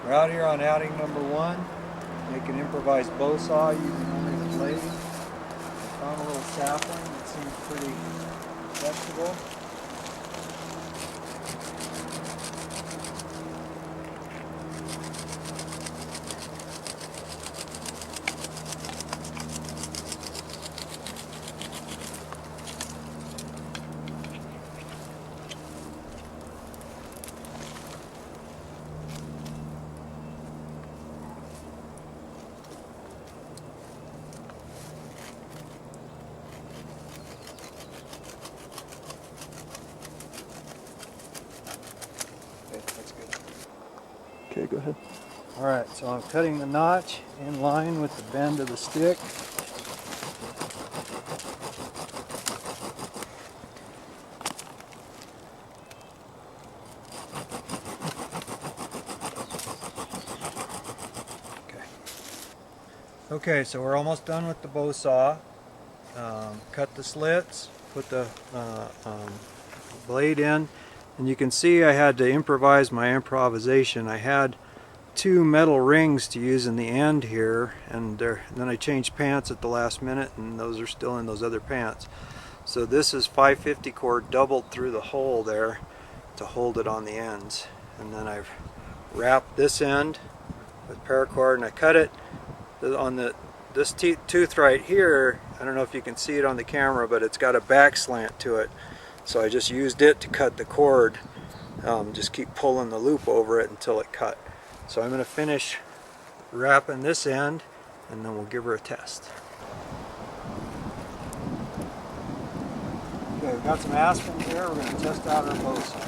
We're out here on outing number 1, making improvised bow saw using only the blade. I found a little sapling that seems pretty flexible. Okay, that's good. Okay, go ahead. Alright, so I'm cutting the notch in line with the bend of the stick. Okay, so we're almost done with the bow saw. Cut the slits, put the blade in, and you can see I had to improvise my improvisation. I had 2 metal rings to use in the end here, and then I changed pants at the last minute, and those are still in those other pants. So this is 550 cord doubled through the hole there to hold it on the ends, and then I've wrapped this end with paracord, and I cut it on this tooth right here. I don't know if you can see it on the camera, but it's got a back slant to it, so I just used it to cut the cord. Just keep pulling the loop over it until it cut. So I'm going to finish wrapping this end, and then we'll give her a test. Okay, we've got some aspen here. We're going to test out our bow saw.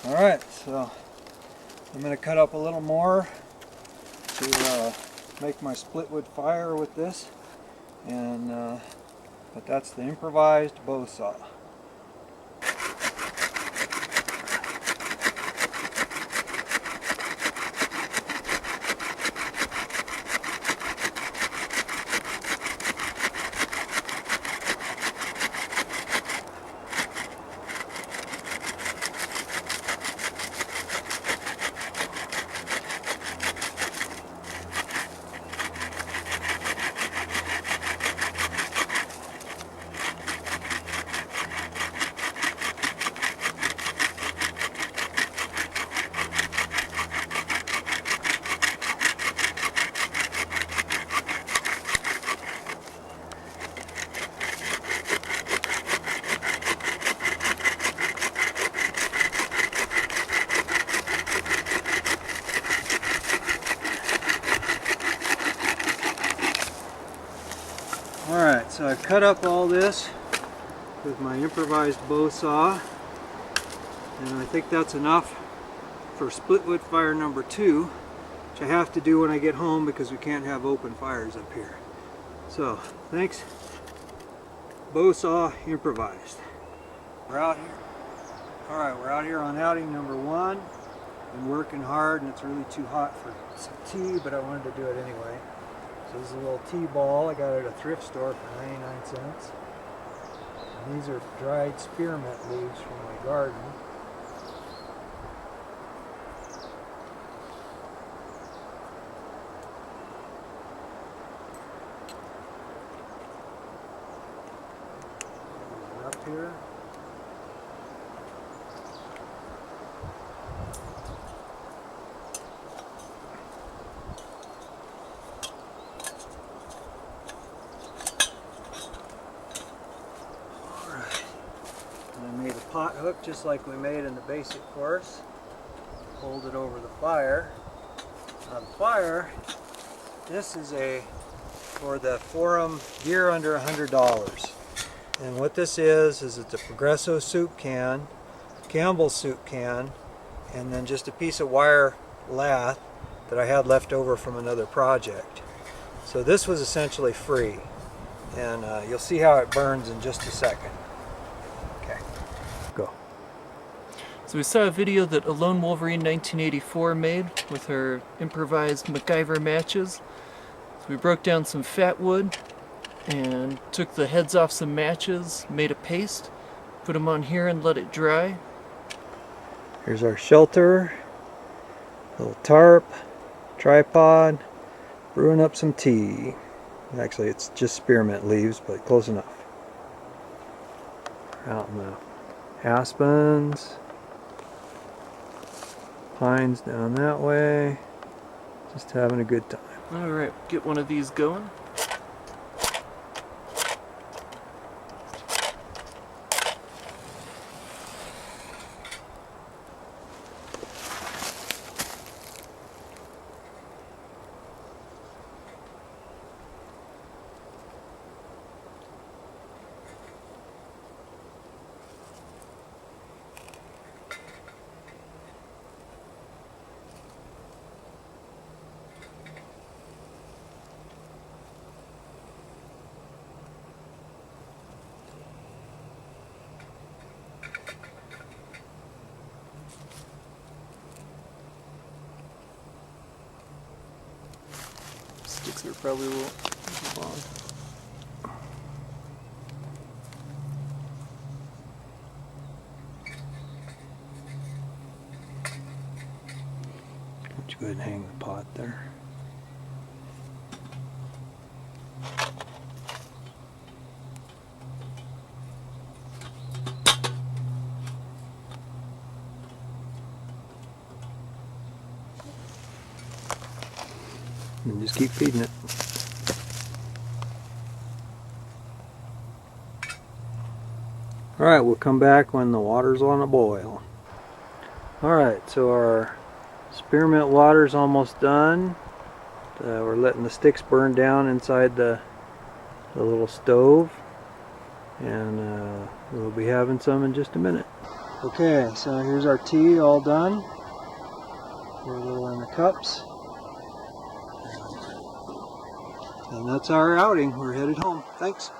Alright, so I'm going to cut up a little more to make my split wood fire with this, and but that's the improvised bow saw. Alright, so I've cut up all this with my improvised bow saw, and I think that's enough for split wood fire number 2, which I have to do when I get home because we can't have open fires up here. So, thanks. Bow saw improvised. We're out here. Alright, we're out here on outing number 1. Been working hard, and it's really too hot for some tea, but I wanted to do it anyway. So this is a little tea ball I got at a thrift store for 99 cents. And these are dried spearmint leaves from my garden. Up here. I made a pot hook just like we made in the basic course. Hold it over the fire. On fire, this is for the Forum gear under $100. And what this is it's a Progresso soup can, Campbell's soup can, and then just a piece of wire lath that I had left over from another project. So this was essentially free, and you'll see how it burns in just a second. Okay, go. So we saw a video that a Lone Wolverine 1984 made with her improvised MacGyver matches. So we broke down some fat wood and took the heads off some matches, made a paste, put them on here and let it dry. Here's our shelter, little tarp, tripod, brewing up some tea. Actually, it's just spearmint leaves, but close enough. Out in the aspens, pines down that way, just having a good time. Alright, get one of these going. Sticks are probably a little long. Let's go ahead and hang the pot there. And just keep feeding it. Alright, we'll come back when the water's on a boil. Alright, so our spearmint water's almost done. We're letting the sticks burn down inside the little stove. And we'll be having some in just a minute. Okay, so here's our tea all done. We're a little in the cups. And that's our outing. We're headed home. Thanks.